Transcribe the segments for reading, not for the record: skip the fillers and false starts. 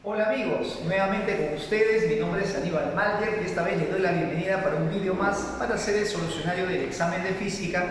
Hola amigos, nuevamente con ustedes, mi nombre es Aníbal Malger y esta vez les doy la bienvenida para un vídeo más para ser el solucionario del examen de física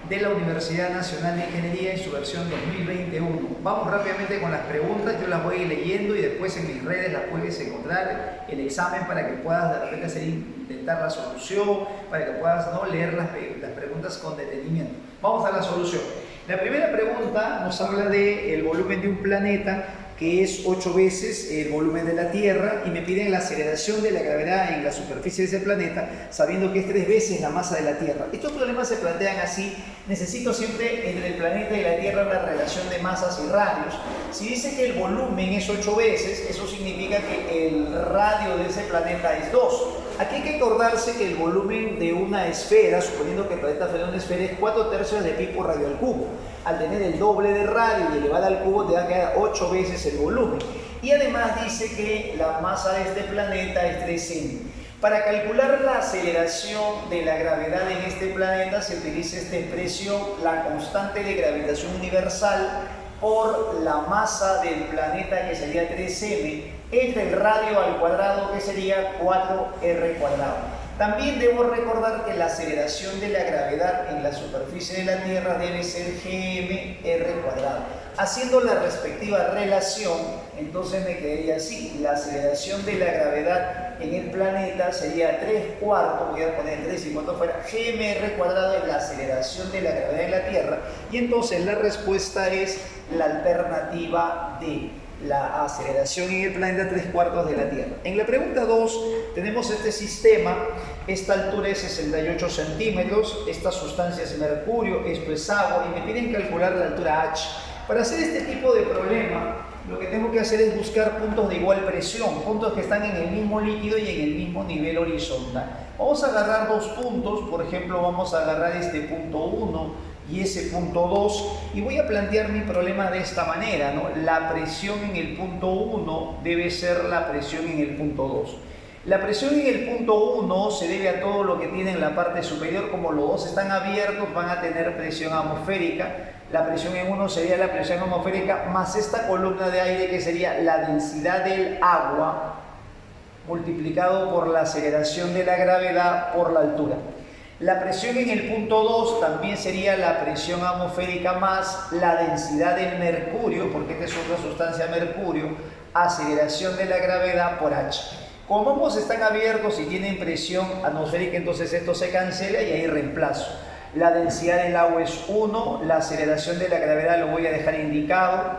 de la Universidad Nacional de Ingeniería en su versión 2021. Vamos rápidamente con las preguntas, yo las voy a ir leyendo y después en mis redes las puedes encontrar el examen para que puedas de repente intentar la solución, para que puedas leer las preguntas con detenimiento. Vamos a la solución. La primera pregunta nos habla del volumen de un planeta que es 8 veces el volumen de la Tierra, y me piden la aceleración de la gravedad en la superficie de ese planeta, sabiendo que es 3 veces la masa de la Tierra. Estos problemas se plantean así: necesito siempre entre el planeta y la Tierra una relación de masas y radios. Si dice que el volumen es 8 veces, eso significa que el radio de ese planeta es 2. Aquí hay que acordarse que el volumen de una esfera, suponiendo que el planeta fuera una esfera, es 4/3 de pi por radio al cubo. Al tener el doble de radio y elevada al cubo, te va a quedar 8 veces el volumen. Y además dice que la masa de este planeta es 3m. Para calcular la aceleración de la gravedad en este planeta se utiliza esta expresión, la constante de gravitación universal por la masa del planeta, que sería 3m, entre el radio al cuadrado, que sería 4r cuadrado. También debo recordar que la aceleración de la gravedad en la superficie de la Tierra debe ser gmr cuadrado. Haciendo la respectiva relación, entonces me quedaría así: la aceleración de la gravedad en el planeta sería 3/4, voy a poner 3 y cuanto fuera, gmr cuadrado es la aceleración de la gravedad en la Tierra, y entonces la respuesta es la alternativa D. La aceleración en el planeta 3/4 de la Tierra. En la pregunta 2 tenemos este sistema, esta altura es 68 centímetros, esta sustancia es mercurio, esto es agua, y me piden calcular la altura H. Para hacer este tipo de problema, lo que tengo que hacer es buscar puntos de igual presión, puntos que están en el mismo líquido y en el mismo nivel horizontal. Vamos a agarrar dos puntos, por ejemplo vamos a agarrar este punto 1 y ese punto 2, y voy a plantear mi problema de esta manera, ¿no? La presión en el punto 1 debe ser la presión en el punto 2. La presión en el punto 1 se debe a todo lo que tiene en la parte superior. Como los dos están abiertos, van a tener presión atmosférica. La presión en uno sería la presión atmosférica más esta columna de aire, que sería la densidad del agua multiplicado por la aceleración de la gravedad por la altura. La presión en el punto 2 también sería la presión atmosférica más la densidad del mercurio, porque esta es otra sustancia, mercurio, aceleración de la gravedad por H. Como ambos están abiertos y tienen presión atmosférica, entonces esto se cancela y ahí reemplazo. La densidad del agua es 1, la aceleración de la gravedad lo voy a dejar indicado,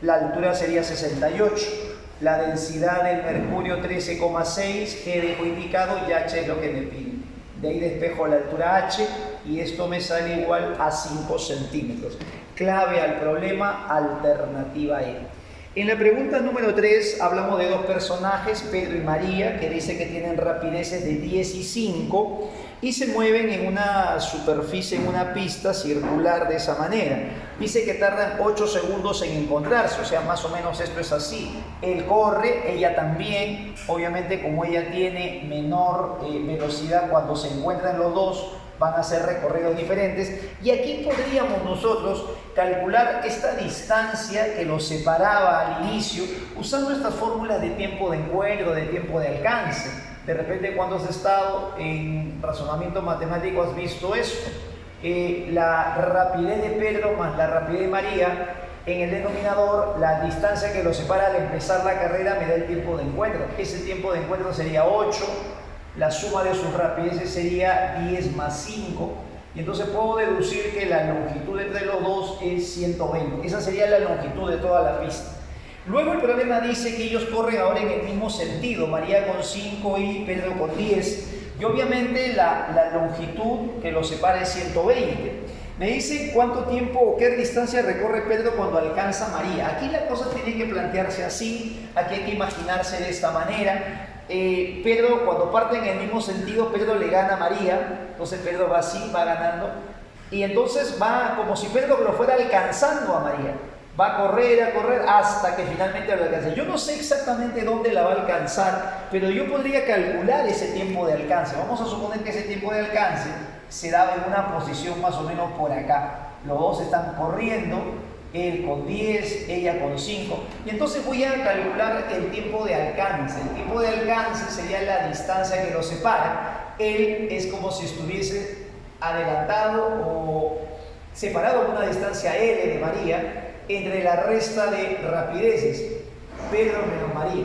la altura sería 68, la densidad del mercurio 13,6, G dejo indicado y H es lo que me pide. De ahí despejo la altura H y esto me sale igual a 5 centímetros. Clave al problema, alternativa E. En la pregunta número 3 hablamos de dos personajes, Pedro y María, que dice que tienen rapideces de 10 y 5 y se mueven en una superficie, en una pista circular de esa manera. Dice que tardan 8 segundos en encontrarse, o sea, más o menos esto es así. Él corre, ella también, obviamente como ella tiene menor velocidad, cuando se encuentran los dos van a hacer recorridos diferentes, y aquí podríamos nosotros calcular esta distancia que los separaba al inicio usando estas fórmulas de tiempo de encuentro, de tiempo de alcance. De repente, cuando has estado en razonamiento matemático has visto esto. La rapidez de Pedro más la rapidez de María, en el denominador, la distancia que los separa al empezar la carrera me da el tiempo de encuentro. Ese tiempo de encuentro sería 8, la suma de sus rapideces sería 10 más 5, y entonces puedo deducir que la longitud entre los dos es 120. Esa sería la longitud de toda la pista. Luego el problema dice que ellos corren ahora en el mismo sentido, María con 5 y Pedro con 10, y obviamente la longitud que los separa es 120. Me dice cuánto tiempo o qué distancia recorre Pedro cuando alcanza a María. Aquí la cosa tiene que plantearse así, aquí hay que imaginarse de esta manera. Pedro, cuando parten en el mismo sentido, Pedro le gana a María, entonces Pedro va así, va ganando, y entonces va como si Pedro lo fuera alcanzando a María. Va a correr hasta que finalmente lo alcance. Yo no sé exactamente dónde la va a alcanzar, pero yo podría calcular ese tiempo de alcance. Vamos a suponer que ese tiempo de alcance se daba en una posición más o menos por acá. Los dos están corriendo, él con 10, ella con 5. Y entonces voy a calcular el tiempo de alcance. El tiempo de alcance sería la distancia que los separa. Él es como si estuviese adelantado o separado con una distancia L de María entre la resta de rapideces, Pedro menos María.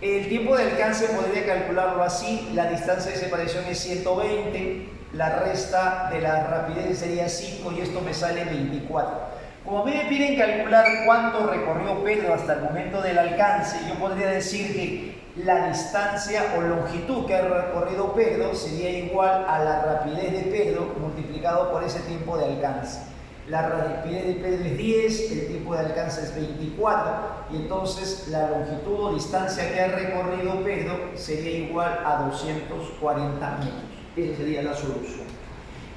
El tiempo de alcance podría calcularlo así: la distancia de separación es 120, la resta de la rapidez sería 5 y esto me sale 24. Como a mí me piden calcular cuánto recorrió Pedro hasta el momento del alcance, yo podría decir que la distancia o longitud que ha recorrido Pedro sería igual a la rapidez de Pedro multiplicado por ese tiempo de alcance. La rapidez de Pedro es 10, el tiempo de alcance es 24 y entonces la longitud o distancia que ha recorrido Pedro sería igual a 240 metros. Esa sería la solución.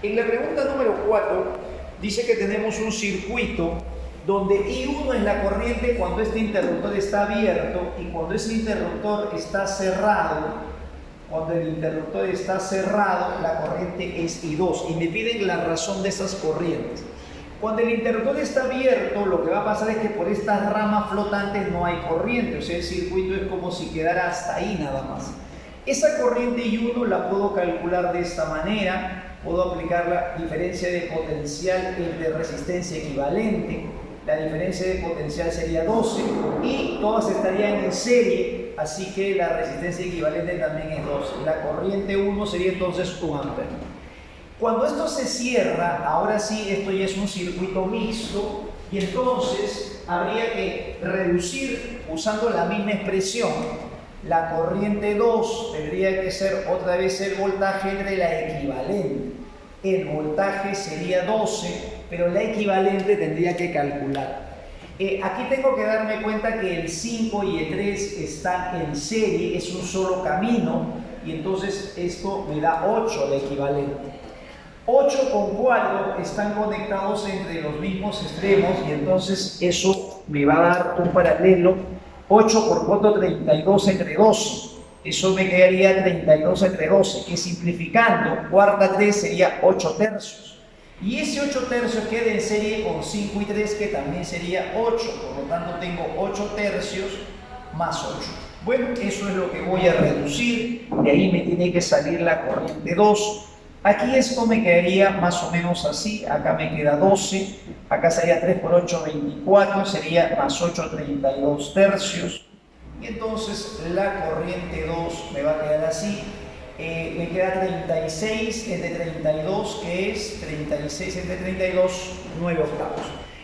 En la pregunta número 4 dice que tenemos un circuito donde I1 es la corriente cuando este interruptor está abierto y cuando ese interruptor está cerrado. Cuando el interruptor está cerrado, la corriente es I2 y me piden la razón de esas corrientes. Cuando el interruptor está abierto, lo que va a pasar es que por estas ramas flotantes no hay corriente, o sea, el circuito es como si quedara hasta ahí nada más. Esa corriente I1 la puedo calcular de esta manera. Puedo aplicar la diferencia de potencial entre resistencia equivalente. La diferencia de potencial sería 12 y todas estarían en serie, así que la resistencia equivalente también es 12. La corriente 1 sería entonces 1 ampere. Cuando esto se cierra, ahora sí, esto ya es un circuito mixto y entonces habría que reducir usando la misma expresión. La corriente 2 tendría que ser otra vez el voltaje entre la equivalente. El voltaje sería 12, pero la equivalente tendría que calcular. Aquí tengo que darme cuenta que el 5 y el 3 están en serie, es un solo camino, y entonces esto me da 8, la equivalente. 8 con 4 están conectados entre los mismos extremos, y entonces eso me va a dar un paralelo. 8 por 4, 32 entre 12. Eso me quedaría 32 entre 12, que simplificando, cuarta 3 sería 8 tercios. Y ese 8 tercios queda en serie con 5 y 3, que también sería 8. Por lo tanto, tengo 8 tercios más 8. Bueno, eso es lo que voy a reducir. De ahí me tiene que salir la corriente 2. Aquí esto me quedaría más o menos así. Acá me queda 12. Acá sería 3 por 8, 24. Sería más 8, 32 tercios. Y entonces la corriente 2 me va a quedar así. Me queda 36 entre 32, que es 36 entre 32, 9 octavos.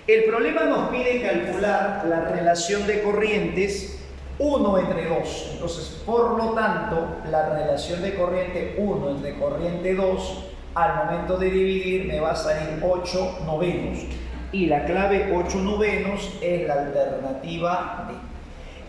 El problema nos pide calcular la relación de corrientes 1 entre 2. Entonces, por lo tanto, la relación de corriente 1 entre corriente 2, al momento de dividir, me va a salir 8 novenos. Y la clave 8 novenos es la alternativa D.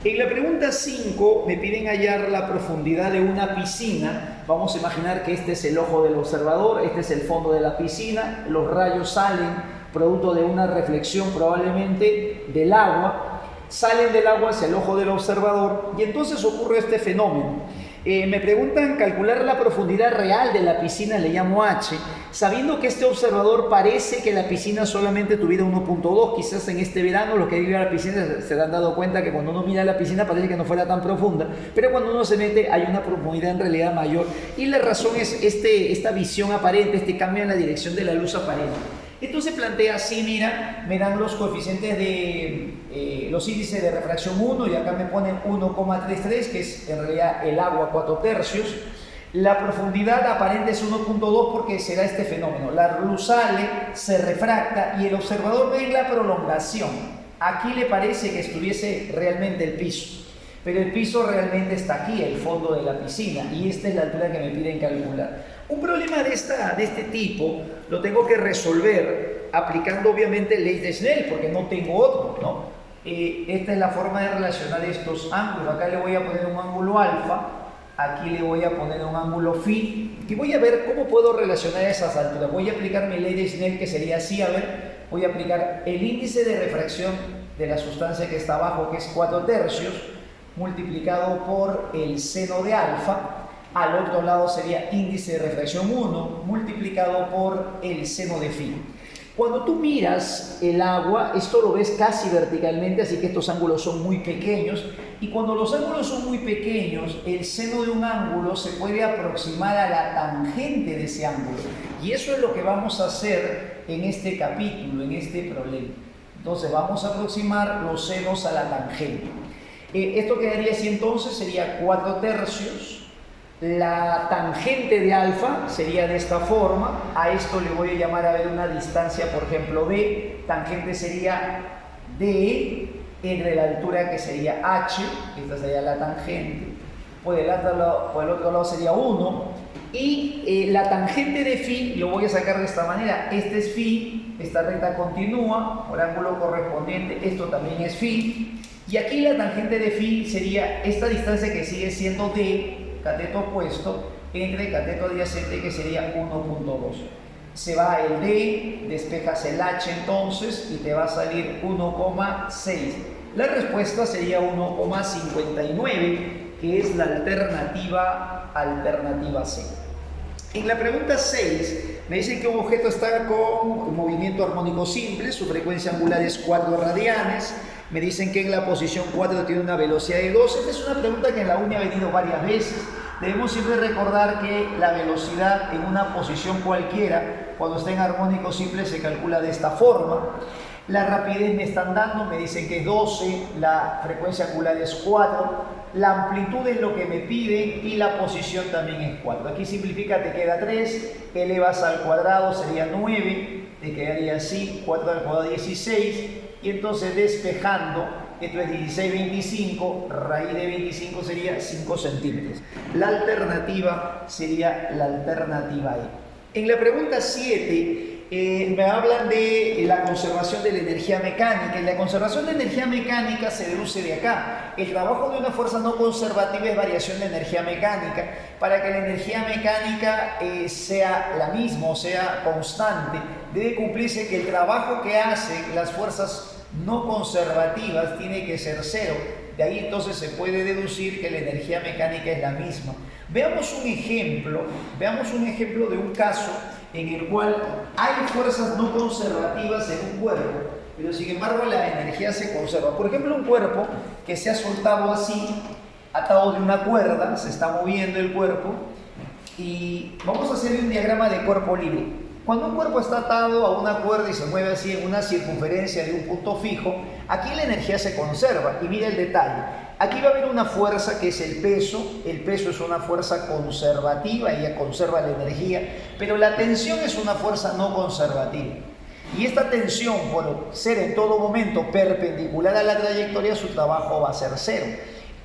En la pregunta 5 me piden hallar la profundidad de una piscina. Vamos a imaginar que este es el ojo del observador, este es el fondo de la piscina, los rayos salen producto de una reflexión probablemente del agua, salen del agua hacia el ojo del observador y entonces ocurre este fenómeno. Me preguntan calcular la profundidad real de la piscina, le llamo H, sabiendo que este observador parece que la piscina solamente tuviera 1.2, quizás en este verano los que viven a la piscina se han dado cuenta que cuando uno mira la piscina parece que no fuera tan profunda, pero cuando uno se mete hay una profundidad en realidad mayor y la razón es esta visión aparente, este cambio en la dirección de la luz aparente. Entonces plantea así, mira, me dan los coeficientes de los índices de refracción 1 y acá me ponen 1,33, que es en realidad el agua 4 tercios. La profundidad aparente es 1.2 porque se da este fenómeno. La luz sale, se refracta y el observador ve la prolongación. Aquí le parece que estuviese realmente el piso, pero el piso realmente está aquí, el fondo de la piscina, y esta es la altura que me piden calcular. Un problema de este tipo lo tengo que resolver aplicando obviamente ley de Snell, porque no tengo otro, ¿no? Esta es la forma de relacionar estos ángulos. Acá le voy a poner un ángulo alfa, aquí le voy a poner un ángulo phi, y voy a ver cómo puedo relacionar esas alturas. Voy a aplicar mi ley de Snell, que sería así, a ver, voy a aplicar el índice de refracción de la sustancia que está abajo, que es 4 tercios, multiplicado por el seno de alfa. Al otro lado sería índice de refracción 1 multiplicado por el seno de phi. Cuando tú miras el agua, esto lo ves casi verticalmente, así que estos ángulos son muy pequeños. Y cuando los ángulos son muy pequeños, el seno de un ángulo se puede aproximar a la tangente de ese ángulo. Y eso es lo que vamos a hacer en este capítulo, en este problema. Entonces vamos a aproximar los senos a la tangente. Esto quedaría así entonces, sería 4/3. La tangente de alfa sería de esta forma. A esto le voy a llamar a ver una distancia, por ejemplo, D. Tangente sería D entre la altura que sería H. Esta sería la tangente. Por el otro lado sería 1. Y la tangente de phi lo voy a sacar de esta manera. Este es phi, esta recta continúa, por ángulo correspondiente, esto también es phi. Y aquí la tangente de phi sería esta distancia que sigue siendo D, cateto opuesto, entre cateto adyacente, que sería 1.2. Se va el D, despejas el H entonces y te va a salir 1,6. La respuesta sería 1,59, que es la alternativa C. En la pregunta 6 me dicen que un objeto está con movimiento armónico simple, su frecuencia angular es 4 radianes. Me dicen que en la posición 4 tiene una velocidad de 2. Esta es una pregunta que en la uni ha venido varias veces. Debemos siempre recordar que la velocidad en una posición cualquiera, cuando está en armónico simple, se calcula de esta forma. La rapidez me están dando, me dicen que es 12, la frecuencia angular es 4, la amplitud es lo que me piden y la posición también es 4. Aquí simplifica, te queda 3, elevas al cuadrado sería 9, te quedaría así, 4 al cuadrado 16, y entonces despejando, esto es 16/25, raíz de 25 sería 5 centímetros. La alternativa sería la alternativa E. En la pregunta 7, me hablan de la conservación de la energía mecánica. Y la conservación de energía mecánica se deduce de acá. El trabajo de una fuerza no conservativa es variación de energía mecánica. Para que la energía mecánica sea la misma, o sea constante, debe cumplirse que el trabajo que hacen las fuerzas no conservativas tiene que ser 0. De ahí entonces se puede deducir que la energía mecánica es la misma. Veamos un ejemplo de un caso en el cual hay fuerzas no conservativas en un cuerpo, pero sin embargo la energía se conserva. Por ejemplo, un cuerpo que se ha soltado así, atado de una cuerda, se está moviendo el cuerpo, y vamos a hacer un diagrama de cuerpo libre. Cuando un cuerpo está atado a una cuerda y se mueve así en una circunferencia de un punto fijo, aquí la energía se conserva. Y mira el detalle, aquí va a haber una fuerza que es el peso es una fuerza conservativa, ella conserva la energía, pero la tensión es una fuerza no conservativa. Y esta tensión, por ser en todo momento perpendicular a la trayectoria, su trabajo va a ser 0.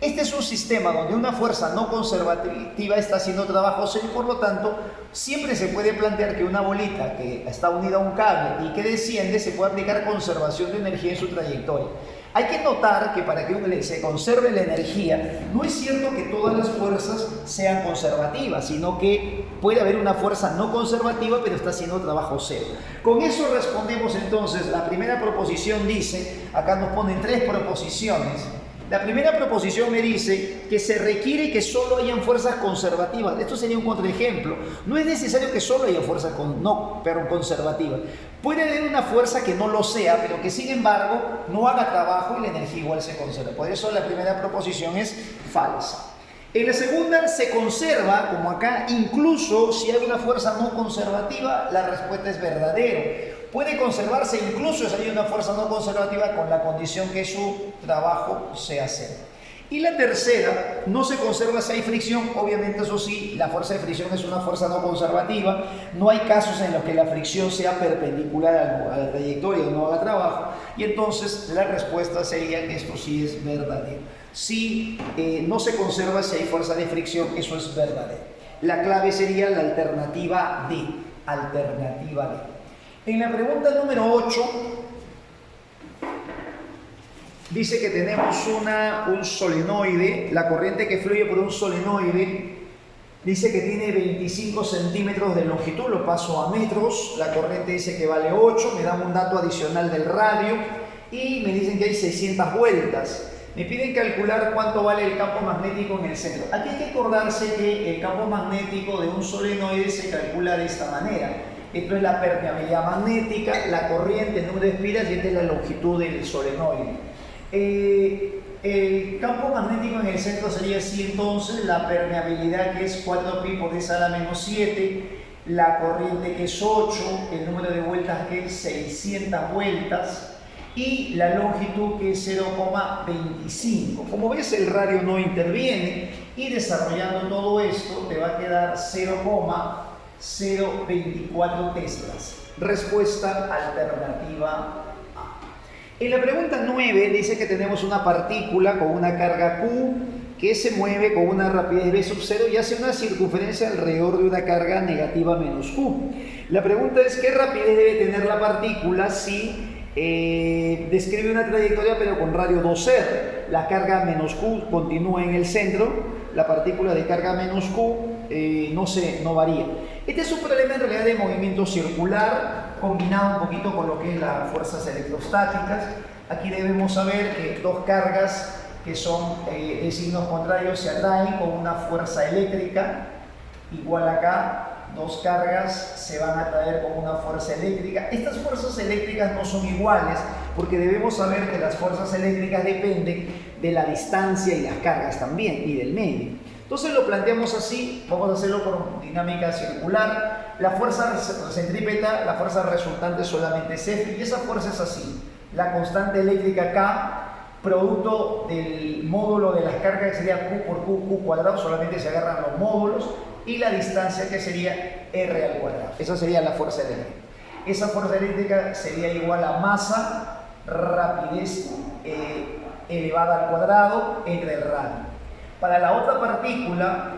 Este es un sistema donde una fuerza no conservativa está haciendo trabajo cero y por lo tanto siempre se puede plantear que una bolita que está unida a un cable y que desciende se puede aplicar conservación de energía en su trayectoria. Hay que notar que para que se conserve la energía no es cierto que todas las fuerzas sean conservativas, sino que puede haber una fuerza no conservativa pero está haciendo trabajo cero. Con eso respondemos entonces, la primera proposición dice, acá nos ponen 3 proposiciones. La primera proposición me dice que se requiere que solo hayan fuerzas conservativas. Esto sería un contraejemplo. No es necesario que solo haya fuerzas conservativas. Puede haber una fuerza que no lo sea, pero que sin embargo no haga trabajo y la energía igual se conserva. Por eso la primera proposición es falsa. En la segunda se conserva, como acá, incluso si hay una fuerza no conservativa, la respuesta es verdadero. Puede conservarse incluso si hay una fuerza no conservativa con la condición que su trabajo sea 0. Y la tercera, no se conserva si hay fricción. Obviamente, eso sí, la fuerza de fricción es una fuerza no conservativa. No hay casos en los que la fricción sea perpendicular a la trayectoria o no haga trabajo. Y entonces la respuesta sería que esto sí es verdadero. Si no se conserva si hay fuerza de fricción, eso es verdadero. La clave sería la alternativa D. Alternativa D. En la pregunta número 8, dice que tenemos un solenoide, la corriente que fluye por un solenoide, dice que tiene 25 centímetros de longitud, lo paso a metros, la corriente dice que vale 8, me dan un dato adicional del radio y me dicen que hay 600 vueltas. Me piden calcular cuánto vale el campo magnético en el centro. Aquí hay que acordarse que el campo magnético de un solenoide se calcula de esta manera. Esto es la permeabilidad magnética, la corriente, el número de espiras y esta es la longitud del solenoide. El campo magnético en el centro sería así entonces, la permeabilidad que es 4pi por 10 a la menos 7, la corriente que es 8, el número de vueltas que es 600 vueltas y la longitud que es 0,25. Como ves, el radio no interviene y desarrollando todo esto te va a quedar 0,024 teslas. Respuesta alternativa. En la pregunta 9 dice que tenemos una partícula con una carga Q que se mueve con una rapidez v sub 0 y hace una circunferencia alrededor de una carga negativa menos Q. La pregunta es ¿qué rapidez debe tener la partícula si describe una trayectoria pero con radio 2R? La carga menos Q continúa en el centro, la partícula de carga menos Q no varía. Este es un problema en realidad de movimiento circular combinado un poquito con lo que es las fuerzas electrostáticas. Aquí debemos saber que dos cargas que son de signos contrarios se atraen con una fuerza eléctrica igual acá. Dos cargas se van a atraer con una fuerza eléctrica. Estas fuerzas eléctricas no son iguales porque debemos saber que las fuerzas eléctricas dependen de la distancia y las cargas también y del medio. Entonces lo planteamos así, vamos a hacerlo con dinámica circular. La fuerza centrípeta, la fuerza resultante solamente es F y esa fuerza es así. La constante eléctrica K, producto del módulo de las cargas que sería Q por Q cuadrado, solamente se agarran los módulos, y la distancia que sería R al cuadrado. Esa sería la fuerza eléctrica. Esa fuerza eléctrica sería igual a masa, rapidez elevada al cuadrado entre el radio. Para la otra partícula,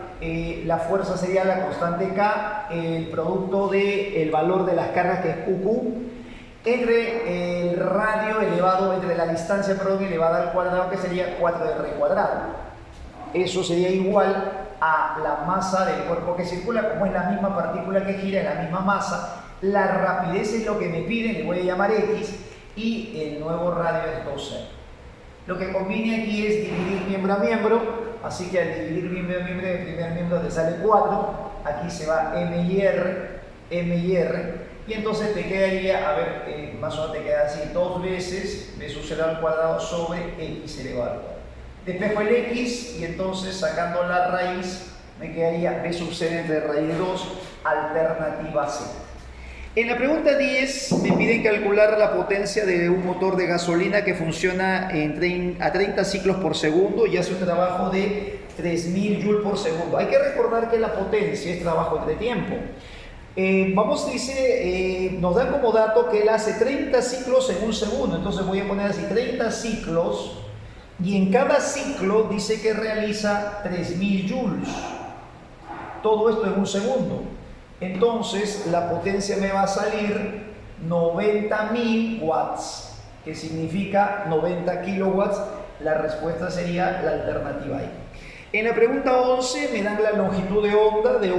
la fuerza sería la constante K, el producto del valor de las cargas que es QQ, entre el radio elevado, entre la distancia, perdón, elevada al cuadrado, que sería 4R cuadrado. Eso sería igual a la masa del cuerpo que circula, como es la misma partícula que gira, la misma masa. La rapidez es lo que me piden, le voy a llamar X, y el nuevo radio es 2R. Lo que conviene aquí es dividir miembro a miembro, así que al dividir miembro a miembro, el primer miembro te sale 4, aquí se va M y R, y entonces te quedaría, a ver, más o menos te queda así, 2 veces b sub 0 al cuadrado sobre X elevado al cuadrado. Despejo el X y entonces sacando la raíz me quedaría b sub 0 entre raíz de 2, alternativa C. En la pregunta 10 me piden calcular la potencia de un motor de gasolina que funciona a 30 ciclos por segundo y hace un trabajo de 3000 joules por segundo. Hay que recordar que la potencia es trabajo entre tiempo. Nos dan como dato que él hace 30 ciclos en un segundo, entonces voy a poner así 30 ciclos y en cada ciclo dice que realiza 3000 joules. Todo esto en un segundo. Entonces la potencia me va a salir 90.000 watts, que significa 90 kilowatts. La respuesta sería la alternativa ahí. En la pregunta 11 me dan la longitud de onda de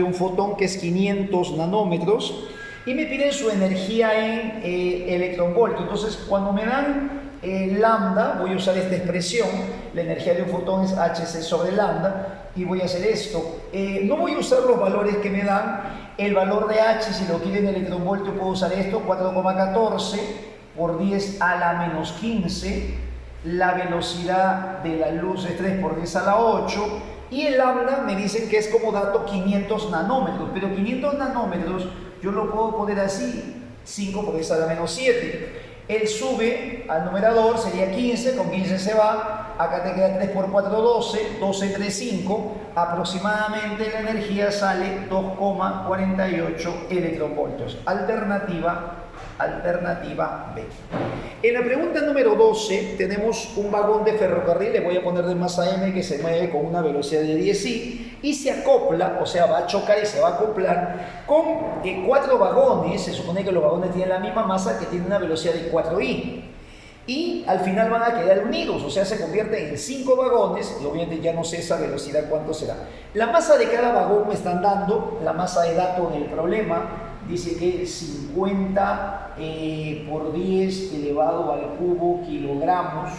un fotón que es 500 nanómetros y me piden su energía en electronvoltios. Entonces cuando me dan lambda, voy a usar esta expresión, la energía de un fotón es hc sobre lambda, y voy a hacer esto. No voy a usar los valores que me dan, el valor de h, si lo quieren en electronvoltio puedo usar esto, 4,14 por 10 a la menos 15, la velocidad de la luz es 3 por 10 a la 8, y el lambda me dicen que es como dato 500 nanómetros, pero 500 nanómetros yo lo puedo poner así, 5 por 10 a la menos 7. Él sube al numerador, sería 15, con 15 se va, acá te queda 3 por 4, 12, 12 entre 5, aproximadamente la energía sale 2,48 electronvoltios. Alternativa B. En la pregunta número 12 tenemos un vagón de ferrocarril, le voy a poner de masa M, que se mueve con una velocidad de 10i y se acopla, o sea va a chocar y se va a acoplar con 4 vagones. Se supone que los vagones tienen la misma masa, que tienen una velocidad de 4i y al final van a quedar unidos, o sea se convierten en 5 vagones y obviamente ya no sé esa velocidad cuánto será. La masa de cada vagón me están dando, la masa de dato en el problema dice que 50 por 10 elevado al cubo kilogramos,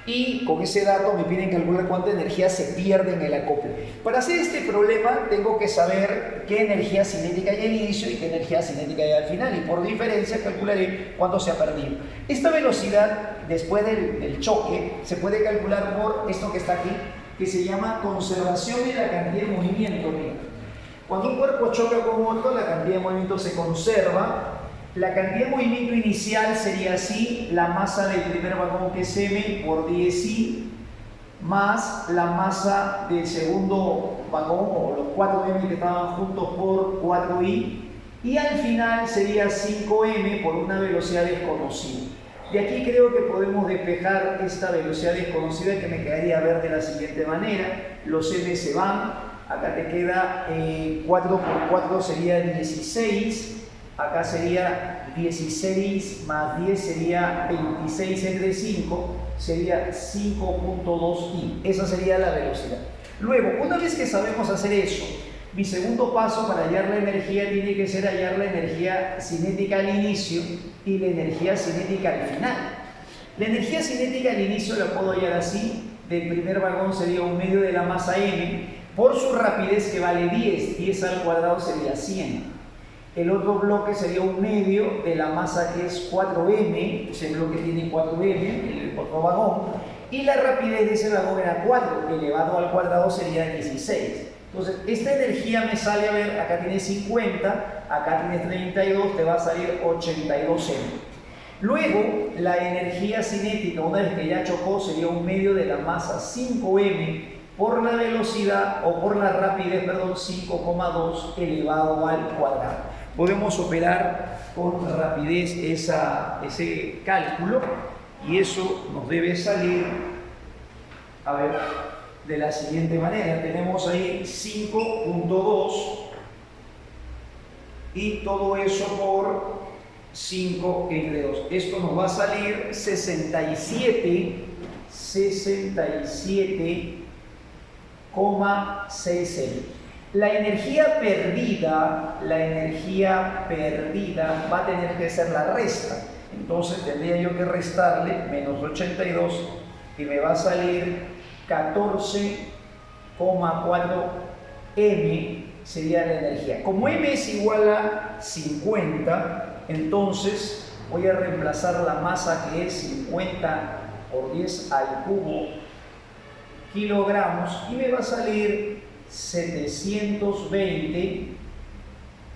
y con ese dato me piden calcular cuánta energía se pierde en el acople. Para hacer este problema tengo que saber qué energía cinética hay al inicio y qué energía cinética hay al final, y por diferencia calcularé cuánto se ha perdido. Esta velocidad después del choque se puede calcular por esto que está aquí, que se llama conservación de la cantidad de movimiento. Mira, cuando un cuerpo choca con otro, la cantidad de movimiento se conserva. La cantidad de movimiento inicial sería así: la masa del primer vagón, que es m, por 10i, más la masa del segundo vagón, o los 4m que estaban juntos, por 4i, y al final sería 5m por una velocidad desconocida. De aquí creo que podemos despejar esta velocidad desconocida, que me quedaría ver de la siguiente manera: los m se van, acá te queda 4 por 4 sería 16, acá sería 16 más 10 sería 26 entre 5, sería 5.2i. Esa sería la velocidad. Luego, una vez que sabemos hacer eso, mi segundo paso para hallar la energía tiene que ser hallar la energía cinética al inicio y la energía cinética al final. La energía cinética al inicio la puedo hallar así: del primer vagón sería 1/2 de la masa m, por su rapidez, que vale 10, 10 al cuadrado sería 100. El otro bloque sería 1/2 de la masa, que es 4m, ese bloque tiene 4m, el otro vagón, y la rapidez de ese vagón era 4, elevado al cuadrado sería 16. Entonces, esta energía me sale, a ver, acá tienes 50, acá tienes 32, te va a salir 82m. Luego, la energía cinética, una vez que ya chocó, sería 1/2 de la masa, 5m, por la velocidad, o por la rapidez, perdón, 5,2 elevado al cuadrado. Podemos operar con rapidez ese cálculo, y eso nos debe salir, a ver, de la siguiente manera. Tenemos ahí 5.2 y todo eso por 5 entre 2. Esto nos va a salir 67,6m. La energía perdida va a tener que ser la resta. Entonces tendría yo que restarle menos 82 y me va a salir 14,4m sería la energía. Como m es igual a 50, entonces voy a reemplazar la masa, que es 50 por 10 al cubo kilogramos, y me va a salir 720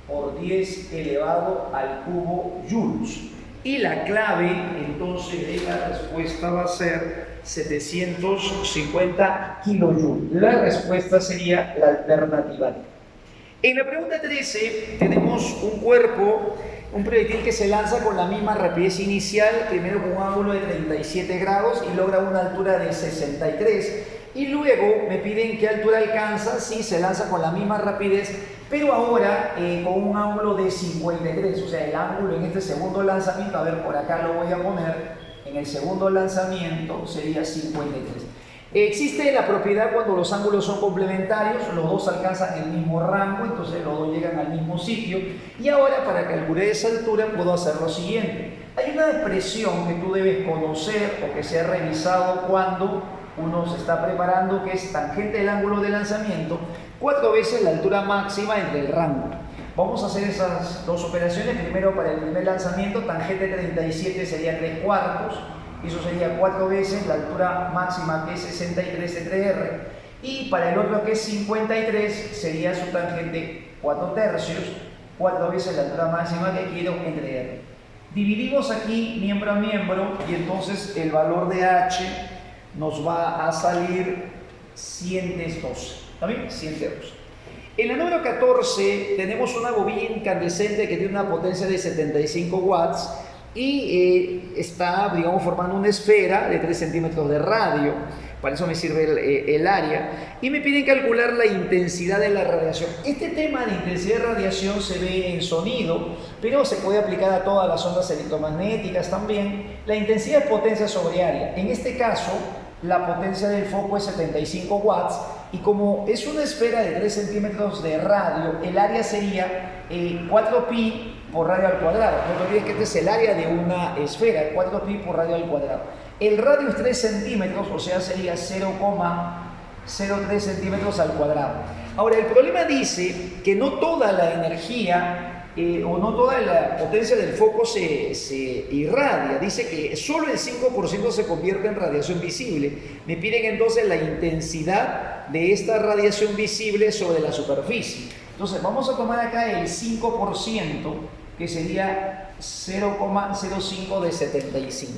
por 10 elevado al cubo joules. Y la clave entonces de la respuesta va a ser 750 kilojoules. La respuesta sería la alternativa. En la pregunta 13 tenemos un cuerpo, un proyectil que se lanza con la misma rapidez inicial, primero con un ángulo de 37 grados y logra una altura de 63. Y luego me piden qué altura alcanza si se lanza con la misma rapidez, pero ahora con un ángulo de 53. O sea, el ángulo en este segundo lanzamiento, a ver, por acá lo voy a poner, en el segundo lanzamiento sería 53. Existe la propiedad cuando los ángulos son complementarios, los dos alcanzan el mismo rango, entonces los dos llegan al mismo sitio. Y ahora, para calcular esa altura, puedo hacer lo siguiente. Hay una expresión que tú debes conocer o que se ha revisado cuando uno se está preparando, que es tangente del ángulo de lanzamiento 4 veces la altura máxima entre el rango. Vamos a hacer esas dos operaciones. Primero, para el primer lanzamiento, tangente 37 sería 3/4, eso sería 4 veces la altura máxima, que es 63 entre r, y para el otro, que es 53, sería su tangente 4/3, 4 veces la altura máxima que quiero entre r. Dividimos aquí miembro a miembro y entonces el valor de h nos va a salir 112. ¿Está bien? 112. En la número 14 tenemos una bobina incandescente que tiene una potencia de 75 watts y está, digamos, formando una esfera de 3 centímetros de radio. Para eso me sirve el área. Y me piden calcular la intensidad de la radiación. Este tema de intensidad de radiación se ve en sonido, pero se puede aplicar a todas las ondas electromagnéticas también. La intensidad es potencia sobre área. En este caso, la potencia del foco es 75 watts. Y como es una esfera de 3 centímetros de radio, el área sería 4pi por radio al cuadrado. No te olvides que este es el área de una esfera, 4pi por radio al cuadrado. el radio es 3 centímetros, o sea, sería 0,03 centímetros al cuadrado. Ahora, el problema dice que no toda la energía o no toda la potencia del foco se irradia. Dice que solo el 5% se convierte en radiación visible. Me piden entonces la intensidad de esta radiación visible sobre la superficie. Entonces, vamos a tomar acá el 5%, que sería 0,05 de 75.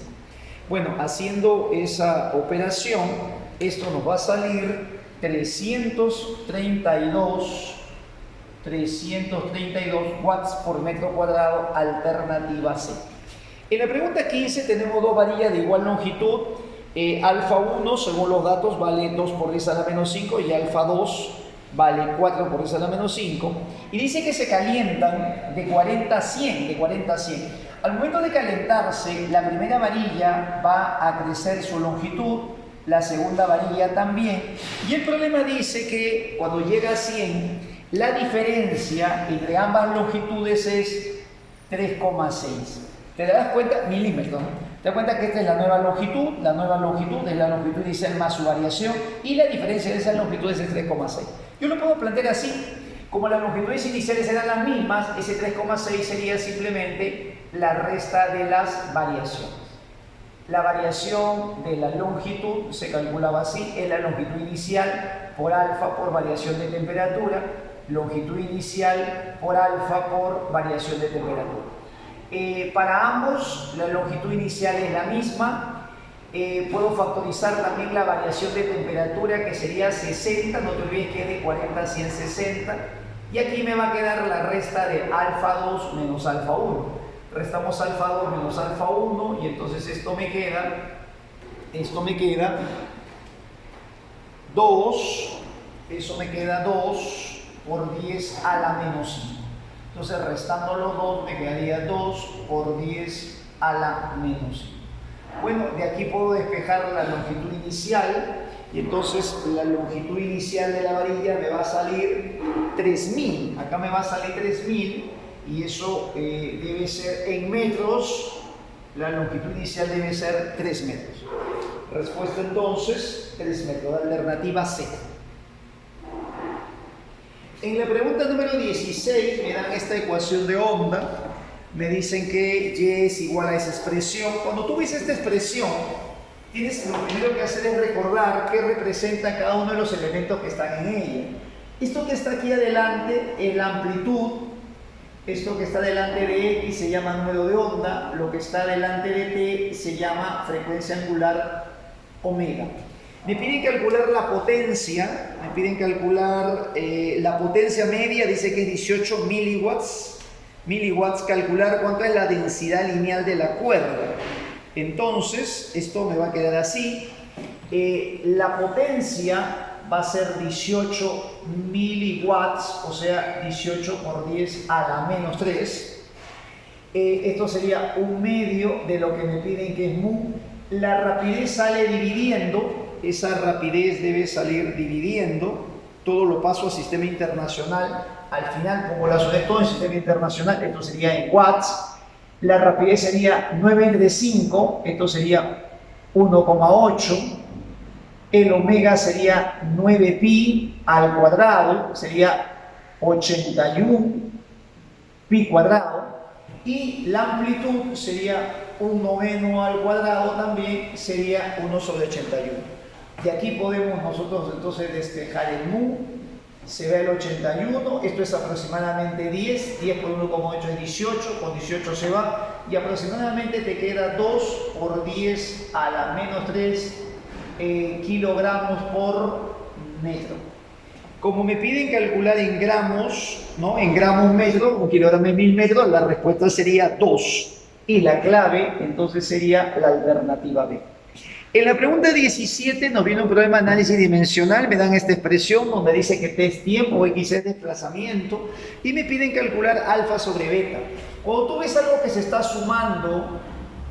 Bueno, haciendo esa operación, esto nos va a salir 332 watts por metro cuadrado, alternativa C. En la pregunta 15 tenemos dos varillas de igual longitud. Alfa 1, según los datos, vale 2 por 10 a la menos 5 y alfa 2 vale 4 por 10 a la menos 5. Y dice que se calientan de 40 a 100, de 40 a 100. Al momento de calentarse, la primera varilla va a crecer su longitud, la segunda varilla también. Y el problema dice que cuando llega a 100, la diferencia entre ambas longitudes es 3,6. ¿Te das cuenta? Milímetros, ¿no? Te das cuenta que esta es la nueva longitud es la longitud inicial más su variación, y la diferencia de esas longitudes es 3,6. Yo lo puedo plantear así: como las longitudes iniciales eran las mismas, ese 3,6 sería simplemente la resta de las variaciones. La variación de la longitud se calculaba así: es la longitud inicial por alfa por variación de temperatura, longitud inicial por alfa por variación de temperatura. Para ambos la longitud inicial es la misma. Puedo factorizar también la variación de temperatura, que sería 60, no te olvides que es de 40 a 160, y aquí me va a quedar la resta de alfa 2 menos alfa 1. Restamos alfa 2 menos alfa 1 y entonces esto me queda 2, eso me queda 2 por 10 a la menos 5. Entonces, restando los 2, me quedaría 2 por 10 a la menos 5. Bueno, de aquí puedo despejar la longitud inicial, y entonces la longitud inicial de la varilla me va a salir 3000. Acá me va a salir 3000, y eso debe ser en metros. La longitud inicial debe ser 3 metros. Respuesta entonces, 3 metros, alternativa C. En la pregunta número 16 me dan esta ecuación de onda. Me dicen que Y es igual a esa expresión. Cuando tú ves esta expresión, lo primero que hacer es recordar qué representa cada uno de los elementos que están en ella. Esto que está aquí adelante es la amplitud. Esto que está delante de X se llama número de onda. Lo que está delante de T se llama frecuencia angular omega. Me piden calcular la potencia, la potencia media, dice que es 18 miliwatts. Calcular cuánto es la densidad lineal de la cuerda. Entonces, esto me va a quedar así. La potencia va a ser 18 miliwatts, o sea, 18 por 10 a la menos 3. Esto sería un medio de lo que me piden, que es mu. La rapidez sale dividiendo. Esa rapidez debe salir dividiendo. Todo lo paso a sistema internacional. Al final, como la unidades todo en sistema internacional, esto sería en watts. La rapidez sería 9 entre 5, esto sería 1,8. El omega sería 9pi al cuadrado, sería 81 pi cuadrado. Y la amplitud sería 1/9 al cuadrado, también sería 1 sobre 81. De aquí podemos nosotros entonces despejar el mu. Se ve el 81, esto es aproximadamente 10 por 1,8 es 18, con 18 se va, y aproximadamente te queda 2 por 10 a la menos 3 kilogramos por metro. Como me piden calcular en gramos, ¿no? En gramos metro, un kilogramo en 1000 metros, la respuesta sería 2. Y la clave entonces sería la alternativa B. En la pregunta 17 nos viene un problema de análisis dimensional. Me dan esta expresión donde dice que T es tiempo, X es desplazamiento, y me piden calcular alfa sobre beta. Cuando tú ves algo que se está sumando,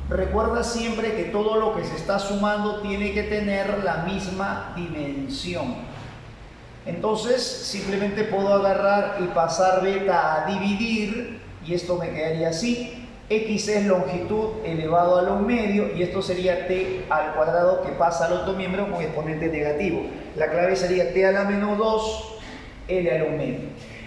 recuerda siempre que todo lo que se está sumando tiene que tener la misma dimensión. Entonces simplemente puedo agarrar y pasar beta a dividir, y esto me quedaría así. X es longitud elevado a lo medio y esto sería t al cuadrado que pasa al otro miembro con exponente negativo. La clave sería t a la menos 2, L a lo medio.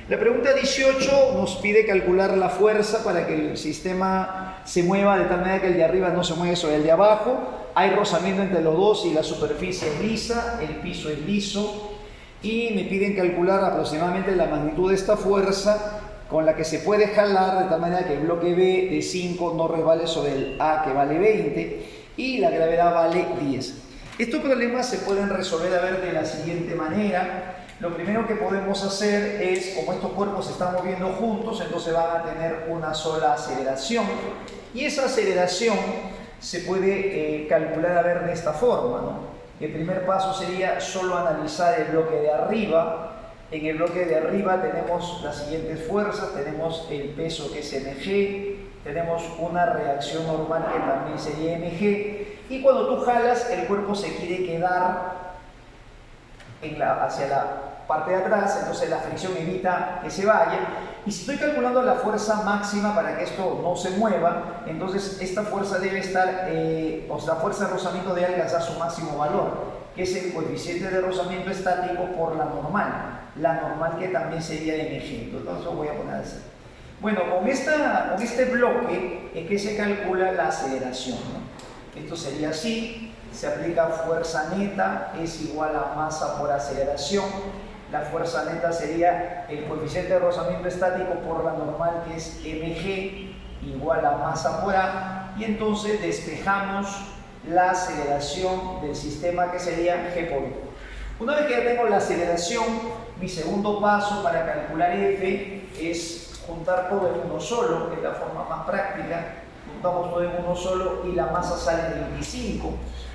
La pregunta 18 nos pide calcular la fuerza para que el sistema se mueva de tal manera que el de arriba no se mueve sobre el de abajo. Hay rozamiento entre los dos y la superficie es lisa, el piso es liso. Y me piden calcular aproximadamente la magnitud de esta fuerza con la que se puede jalar de tal manera que el bloque B de 5 no resbale sobre el A que vale 20 y la gravedad vale 10. Estos problemas se pueden resolver de la siguiente manera. Lo primero que podemos hacer es, como estos cuerpos se están moviendo juntos, entonces van a tener una sola aceleración y esa aceleración se puede calcular de esta forma, ¿no? El primer paso sería solo analizar el bloque de arriba. En el bloque de arriba tenemos las siguientes fuerzas, tenemos el peso que es mg, tenemos una reacción normal que también sería mg, y cuando tú jalas el cuerpo se quiere quedar hacia la parte de atrás, entonces la fricción evita que se vaya, y si estoy calculando la fuerza máxima para que esto no se mueva, entonces esta fuerza debe estar, la fuerza de rozamiento debe alcanzar su máximo valor, que es el coeficiente de rozamiento estático por la normal que también sería mg. Entonces lo voy a poner así. Bueno, con este bloque es que se calcula la aceleración, ¿no? Esto sería así, se aplica fuerza neta, es igual a masa por aceleración. La fuerza neta sería el coeficiente de rozamiento estático por la normal, que es mg, igual a masa por a, y entonces despejamos la aceleración del sistema, que sería g por u. Una vez que ya tengo la aceleración, mi segundo paso para calcular f es juntar todo en uno solo, que es la forma más práctica. Juntamos todo en uno solo y la masa sale de 25.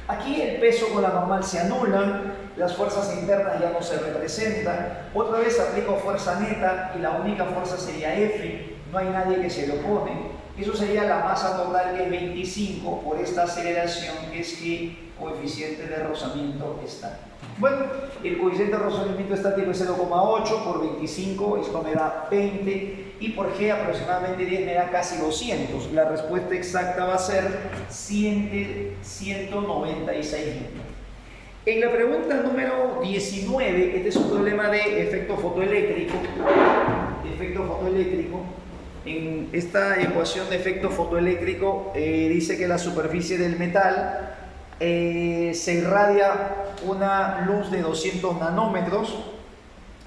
Aquí el peso con la normal se anulan, las fuerzas internas ya no se representan. Otra vez aplico fuerza neta y la única fuerza sería F, no hay nadie que se lo opone. Eso sería la masa total, que es 25 por esta aceleración, que es G, coeficiente de rozamiento estático. Bueno, el coeficiente de rozamiento estático es 0,8 por 25, esto me da 20, y por G aproximadamente 10 me da casi 200. La respuesta exacta va a ser 196 newton. En la pregunta número 19, este es un problema de efecto fotoeléctrico. En esta ecuación de efecto fotoeléctrico dice que la superficie del metal se irradia una luz de 200 nanómetros.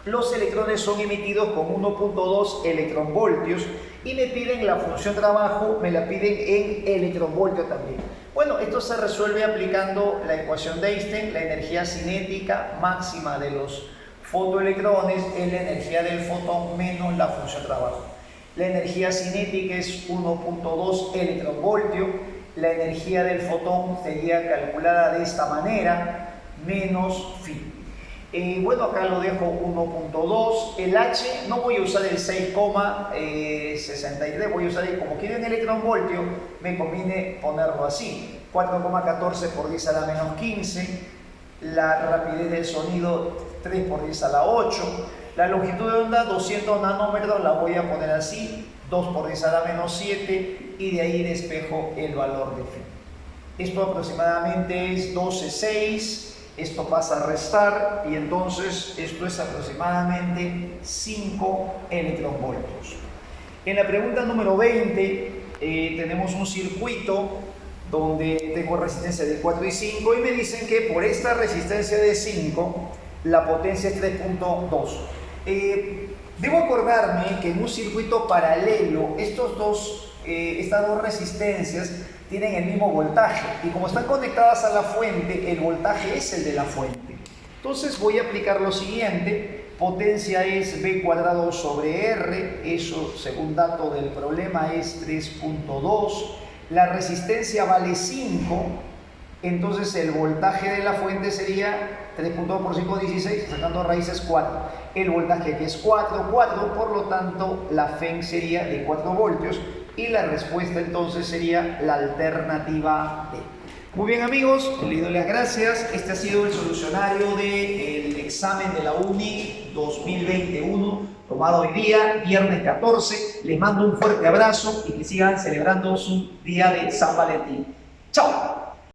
Los electrones son emitidos con 1.2 electronvoltios y me piden la función trabajo, me la piden en electronvoltio también. Bueno, esto se resuelve aplicando la ecuación de Einstein. La energía cinética máxima de los fotoelectrones es la energía del fotón menos la función trabajo. La energía cinética es 1.2 electronvoltio. La energía del fotón sería calculada de esta manera, menos phi. Bueno, acá lo dejo 1.2. El H no voy a usar el 6,63, voy a usar el, como quiero en electronvoltio, me conviene ponerlo así. 4,14 por 10 a la menos 15. La rapidez del sonido 3 por 10 a la 8. La longitud de onda 200 nanómetros, la voy a poner así, 2 por 10 a la menos 7, y de ahí despejo el valor de phi. Esto aproximadamente es 12,6. Esto pasa a restar y entonces esto es aproximadamente 5 electronvoltios. En la pregunta número 20 tenemos un circuito donde tengo resistencia de 4 y 5 y me dicen que por esta resistencia de 5 la potencia es 3.2. Debo acordarme que en un circuito paralelo estas dos resistencias tienen el mismo voltaje y como están conectadas a la fuente, el voltaje es el de la fuente. Entonces voy a aplicar lo siguiente: potencia es B cuadrado sobre R, eso según dato del problema es 3.2, la resistencia vale 5, entonces el voltaje de la fuente sería 3.2 por 5, 16, sacando raíces 4. El voltaje aquí es 4, por lo tanto la FEN sería de 4 voltios y la respuesta entonces sería la alternativa D. Muy bien amigos, les doy las gracias. Este ha sido el solucionario del examen de la UNI 2021, tomado hoy día, viernes 14. Les mando un fuerte abrazo y que sigan celebrando su día de San Valentín. ¡Chao!